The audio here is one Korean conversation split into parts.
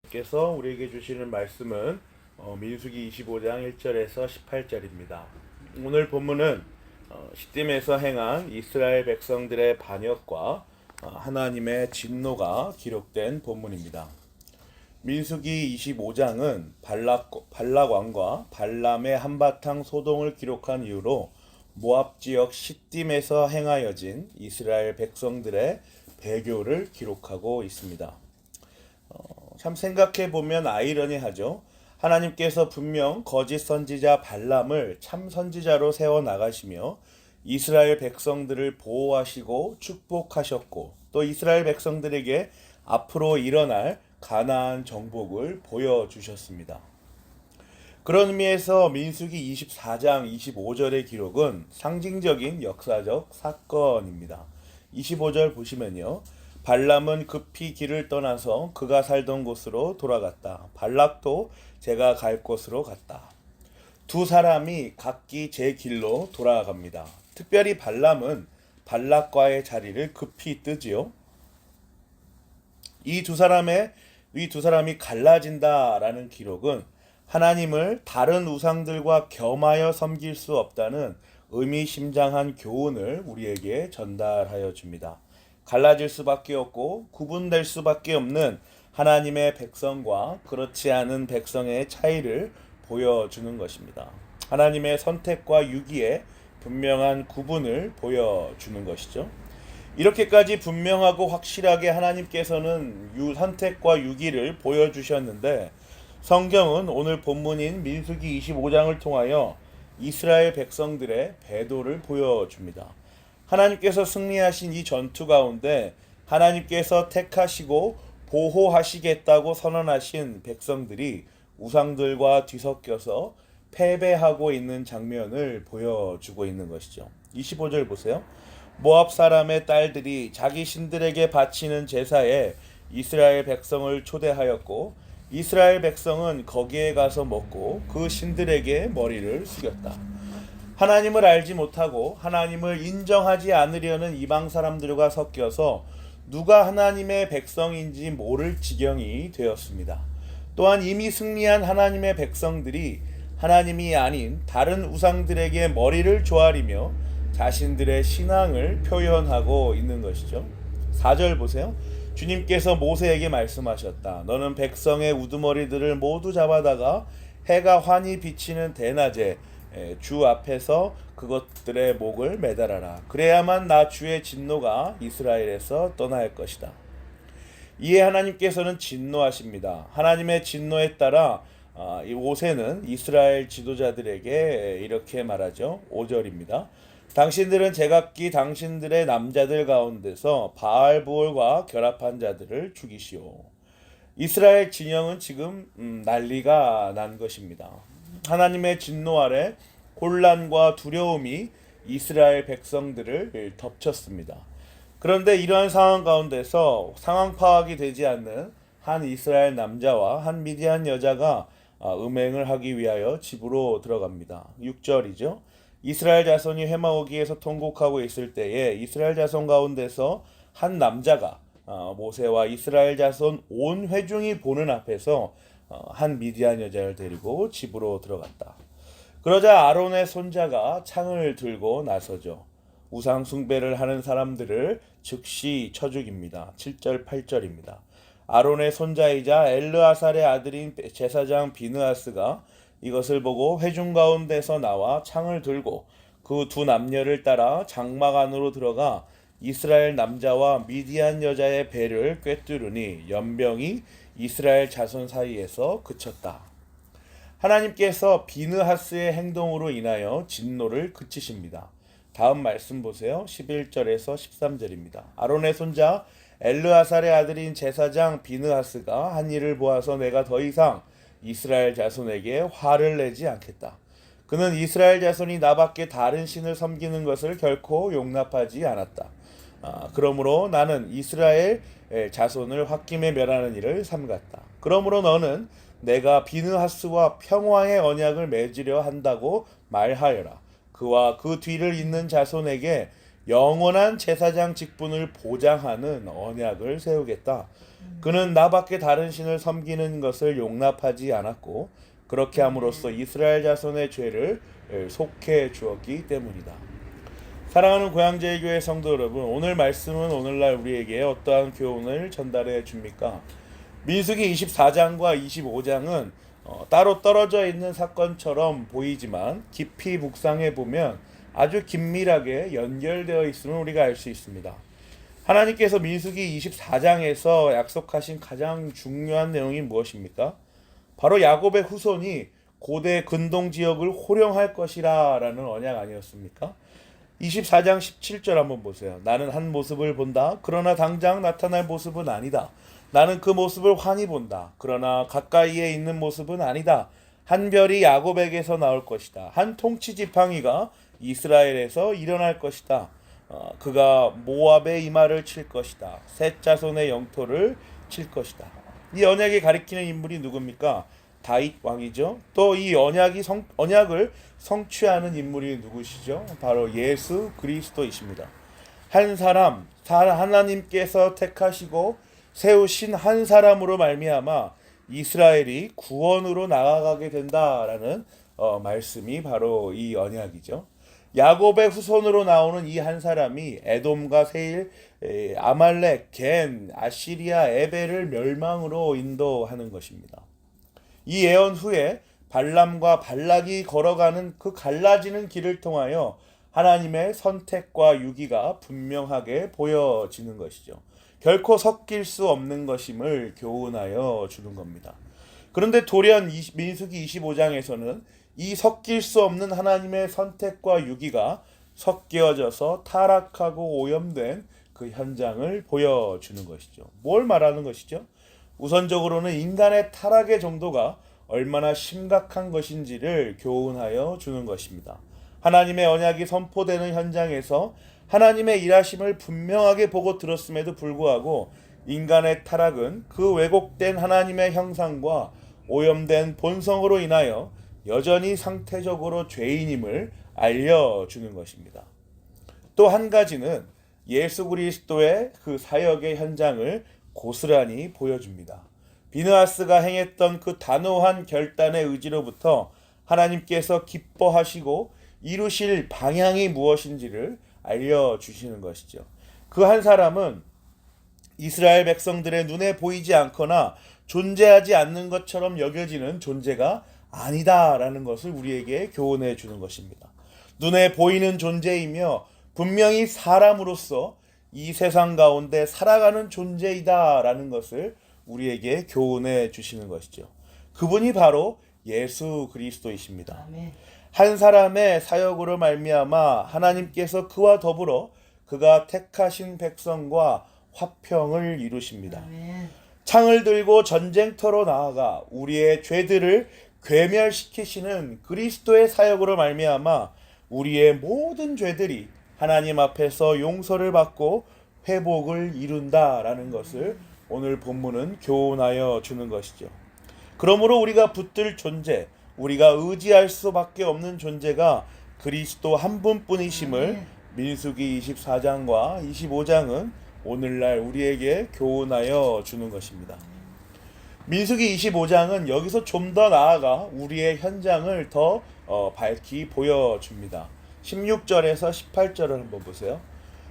께서 우리에게 주시는 말씀은 민수기 25장 1절에서 18절입니다. 오늘 본문은 시딤에서 행한 이스라엘 백성들의 반역과 하나님의 진노가 기록된 본문입니다. 민수기 25장은 발락 왕과 발람의 한바탕 소동을 기록한 이유로 모압 지역 시딤에서 행하여진 이스라엘 백성들의 배교를 기록하고 있습니다. 참 생각해 보면 아이러니하죠. 하나님께서 분명 거짓 선지자 발람을 참 선지자로 세워 나가시며 이스라엘 백성들을 보호하시고 축복하셨고 또 이스라엘 백성들에게 앞으로 일어날 가나안 정복을 보여주셨습니다. 그런 의미에서 민수기 24장 25절의 기록은 상징적인 역사적 사건입니다. 25절 보시면요. 발람은 급히 길을 떠나서 그가 살던 곳으로 돌아갔다. 발락도 제가 갈 곳으로 갔다. 두 사람이 각기 제 길로 돌아갑니다. 특별히 발람은 발락과의 자리를 급히 뜨지요. 이 두 사람이 갈라진다라는 기록은 하나님을 다른 우상들과 겸하여 섬길 수 없다는 의미심장한 교훈을 우리에게 전달하여 줍니다. 갈라질 수밖에 없고 구분될 수밖에 없는 하나님의 백성과 그렇지 않은 백성의 차이를 보여주는 것입니다. 하나님의 선택과 유기의 분명한 구분을 보여주는 것이죠. 이렇게까지 분명하고 확실하게 하나님께서는 선택과 유기를 보여주셨는데 성경은 오늘 본문인 민수기 25장을 통하여 이스라엘 백성들의 배도를 보여줍니다. 하나님께서 승리하신 이 전투 가운데 하나님께서 택하시고 보호하시겠다고 선언하신 백성들이 우상들과 뒤섞여서 패배하고 있는 장면을 보여주고 있는 것이죠. 25절 보세요. 모압 사람의 딸들이 자기 신들에게 바치는 제사에 이스라엘 백성을 초대하였고 이스라엘 백성은 거기에 가서 먹고 그 신들에게 머리를 숙였다. 하나님을 알지 못하고 하나님을 인정하지 않으려는 이방 사람들과 섞여서 누가 하나님의 백성인지 모를 지경이 되었습니다. 또한 이미 승리한 하나님의 백성들이 하나님이 아닌 다른 우상들에게 머리를 조아리며 자신들의 신앙을 표현하고 있는 것이죠. 4절 보세요. 주님께서 모세에게 말씀하셨다. 너는 백성의 우두머리들을 모두 잡아다가 해가 환히 비치는 대낮에 주 앞에서 그것들의 목을 매달아라. 그래야만 나 주의 진노가 이스라엘에서 떠날 것이다. 이에 하나님께서는 진노하십니다. 하나님의 진노에 따라 이 모세는 이스라엘 지도자들에게 이렇게 말하죠. 5절입니다. 당신들은 제각기 당신들의 남자들 가운데서 바알부올과 결합한 자들을 죽이시오. 이스라엘 진영은 지금 난리가 난 것입니다. 하나님의 진노 아래 혼란과 두려움이 이스라엘 백성들을 덮쳤습니다. 그런데 이러한 상황 가운데서 상황 파악이 되지 않는 한 이스라엘 남자와 한 미디안 여자가 음행을 하기 위하여 집으로 들어갑니다. 6절이죠. 이스라엘 자손이 회막오기에서 통곡하고 있을 때에 이스라엘 자손 가운데서 한 남자가 모세와 이스라엘 자손 온 회중이 보는 앞에서 한 미디안 여자를 데리고 집으로 들어갔다. 그러자 아론의 손자가 창을 들고 나서죠. 우상 숭배를 하는 사람들을 즉시 쳐 죽입니다. 7절 8절입니다. 아론의 손자이자 엘르아살의 아들인 제사장 비느하스가 이것을 보고 회중 가운데서 나와 창을 들고 그 두 남녀를 따라 장막 안으로 들어가 이스라엘 남자와 미디안 여자의 배를 꿰뚫으니 연병이 이스라엘 자손 사이에서 그쳤다. 하나님께서 비느하스의 행동으로 인하여 진노를 그치십니다. 다음 말씀 보세요. 11절에서 13절입니다. 아론의 손자 엘르아살의 아들인 제사장 비느하스가 한 일을 보아서 내가 더 이상 이스라엘 자손에게 화를 내지 않겠다. 그는 이스라엘 자손이 나밖에 다른 신을 섬기는 것을 결코 용납하지 않았다. 그러므로 나는 이스라엘 자손을 홧김에 멸하는 일을 삼갔다. 그러므로 너는 내가 비느하스와 평화의 언약을 맺으려 한다고 말하여라. 그와 그 뒤를 잇는 자손에게 영원한 제사장 직분을 보장하는 언약을 세우겠다. 그는 나밖에 다른 신을 섬기는 것을 용납하지 않았고 그렇게 함으로써 이스라엘 자손의 죄를 속해 주었기 때문이다. 사랑하는 고향제일교회 성도 여러분, 오늘 말씀은 오늘날 우리에게 어떠한 교훈을 전달해 줍니까? 민수기 24장과 25장은 따로 떨어져 있는 사건처럼 보이지만 깊이 묵상해 보면 아주 긴밀하게 연결되어 있음을 우리가 알 수 있습니다. 하나님께서 민수기 24장에서 약속하신 가장 중요한 내용이 무엇입니까? 바로 야곱의 후손이 고대 근동 지역을 호령할 것이라 라는 언약 아니었습니까? 24장 17절 한번 보세요. 나는 한 모습을 본다. 그러나 당장 나타날 모습은 아니다. 나는 그 모습을 환히 본다. 그러나 가까이에 있는 모습은 아니다. 한 별이 야곱에게서 나올 것이다. 한 통치 지팡이가 이스라엘에서 일어날 것이다. 그가 모압의 이마를 칠 것이다. 셋 자손의 영토를 칠 것이다. 이 언약이 가리키는 인물이 누굽니까? 다윗 왕이죠. 또 이 언약을 성취하는 인물이 누구시죠? 바로 예수 그리스도이십니다. 한 사람, 하나님께서 택하시고 세우신 한 사람으로 말미암아 이스라엘이 구원으로 나아가게 된다라는 말씀이 바로 이 언약이죠. 야곱의 후손으로 나오는 이 한 사람이 에돔과 세일, 아말렉, 겐, 아시리아, 에벨을 멸망으로 인도하는 것입니다. 이 예언 후에 발람과 발락이 걸어가는 그 갈라지는 길을 통하여 하나님의 선택과 유기가 분명하게 보여지는 것이죠. 결코 섞일 수 없는 것임을 교훈하여 주는 겁니다. 그런데 돌연 민수기 25장에서는 이 섞일 수 없는 하나님의 선택과 유기가 섞여져서 타락하고 오염된 그 현장을 보여주는 것이죠. 뭘 말하는 것이죠? 우선적으로는 인간의 타락의 정도가 얼마나 심각한 것인지를 교훈하여 주는 것입니다. 하나님의 언약이 선포되는 현장에서 하나님의 일하심을 분명하게 보고 들었음에도 불구하고 인간의 타락은 그 왜곡된 하나님의 형상과 오염된 본성으로 인하여 여전히 상태적으로 죄인임을 알려주는 것입니다. 또 한 가지는 예수 그리스도의 그 사역의 현장을 고스란히 보여줍니다. 비느하스가 행했던 그 단호한 결단의 의지로부터 하나님께서 기뻐하시고 이루실 방향이 무엇인지를 알려주시는 것이죠. 그 한 사람은 이스라엘 백성들의 눈에 보이지 않거나 존재하지 않는 것처럼 여겨지는 존재가 아니다라는 것을 우리에게 교훈해 주는 것입니다. 눈에 보이는 존재이며 분명히 사람으로서 이 세상 가운데 살아가는 존재이다라는 것을 우리에게 교훈해 주시는 것이죠. 그분이 바로 예수 그리스도이십니다. 아멘. 한 사람의 사역으로 말미암아 하나님께서 그와 더불어 그가 택하신 백성과 화평을 이루십니다. 아멘. 창을 들고 전쟁터로 나아가 우리의 죄들을 괴멸시키시는 그리스도의 사역으로 말미암아 우리의 모든 죄들이 하나님 앞에서 용서를 받고 회복을 이룬다라는 것을 오늘 본문은 교훈하여 주는 것이죠. 그러므로 우리가 붙들 존재, 우리가 의지할 수밖에 없는 존재가 그리스도 한 분뿐이심을 민수기 24장과 25장은 오늘날 우리에게 교훈하여 주는 것입니다. 민수기 25장은 여기서 좀 더 나아가 우리의 현장을 더 밝히 보여줍니다. 16절에서 18절을 한번 보세요.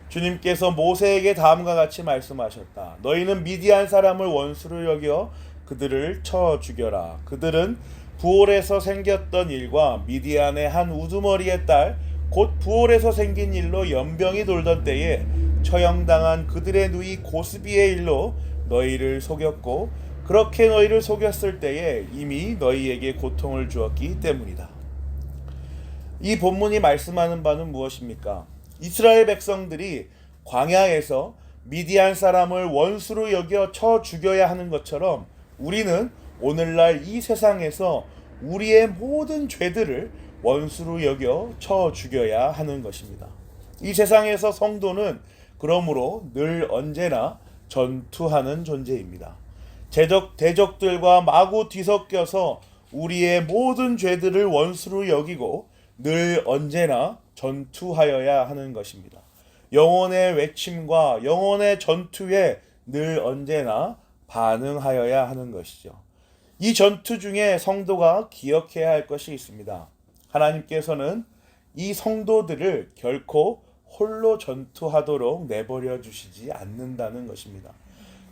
주님께서 모세에게 다음과 같이 말씀하셨다. 너희는 미디안 사람을 원수로 여겨 그들을 쳐 죽여라. 그들은 부올에서 생겼던 일과 미디안의 한 우두머리의 딸 곧 부올에서 생긴 일로 연병이 돌던 때에 처형당한 그들의 누이 고스비의 일로 너희를 속였고 그렇게 너희를 속였을 때에 이미 너희에게 고통을 주었기 때문이다. 이 본문이 말씀하는 바는 무엇입니까? 이스라엘 백성들이 광야에서 미디안 사람을 원수로 여겨 쳐 죽여야 하는 것처럼 우리는 오늘날 이 세상에서 우리의 모든 죄들을 원수로 여겨 쳐 죽여야 하는 것입니다. 이 세상에서 성도는 그러므로 늘 언제나 전투하는 존재입니다. 대적들과 마구 뒤섞여서 우리의 모든 죄들을 원수로 여기고 늘 언제나 전투하여야 하는 것입니다. 영혼의 외침과 영혼의 전투에 늘 언제나 반응하여야 하는 것이죠. 이 전투 중에 성도가 기억해야 할 것이 있습니다. 하나님께서는 이 성도들을 결코 홀로 전투하도록 내버려 주시지 않는다는 것입니다.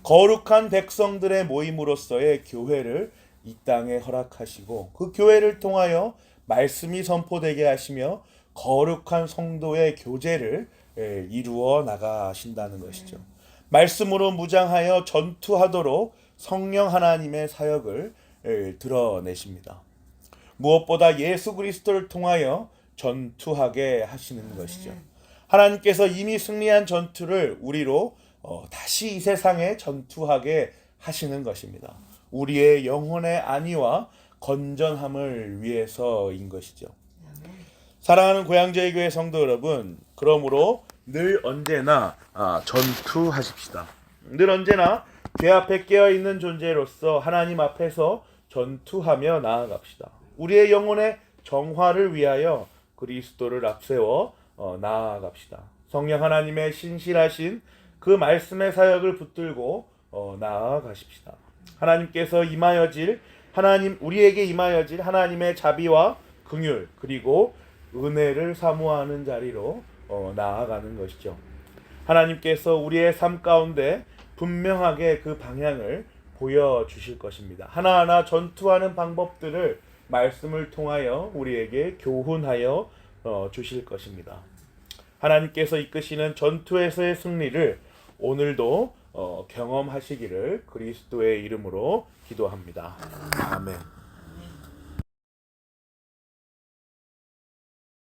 거룩한 백성들의 모임으로서의 교회를 이 땅에 허락하시고 그 교회를 통하여 말씀이 선포되게 하시며 거룩한 성도의 교제를 이루어 나가신다는 것이죠. 말씀으로 무장하여 전투하도록 성령 하나님의 사역을 드러내십니다. 무엇보다 예수 그리스도를 통하여 전투하게 하시는 것이죠. 하나님께서 이미 승리한 전투를 우리로 다시 이 세상에 전투하게 하시는 것입니다. 우리의 영혼의 안위와 건전함을 위해서인 것이죠. 사랑하는 고향제일 교회 성도 여러분, 그러므로 늘 언제나 전투하십시다. 늘 언제나 죄 앞에 깨어있는 존재로서 하나님 앞에서 전투하며 나아갑시다. 우리의 영혼의 정화를 위하여 그리스도를 앞세워 나아갑시다. 성령 하나님의 신실하신 그 말씀의 사역을 붙들고 나아가십시다. 하나님께서 우리에게 임하여질 하나님의 자비와 긍휼 그리고 은혜를 사모하는 자리로 나아가는 것이죠. 하나님께서 우리의 삶 가운데 분명하게 그 방향을 보여주실 것입니다. 하나하나 전투하는 방법들을 말씀을 통하여 우리에게 교훈하여 주실 것입니다. 하나님께서 이끄시는 전투에서의 승리를 오늘도 경험하시기를 그리스도의 이름으로 기도합니다. 아멘.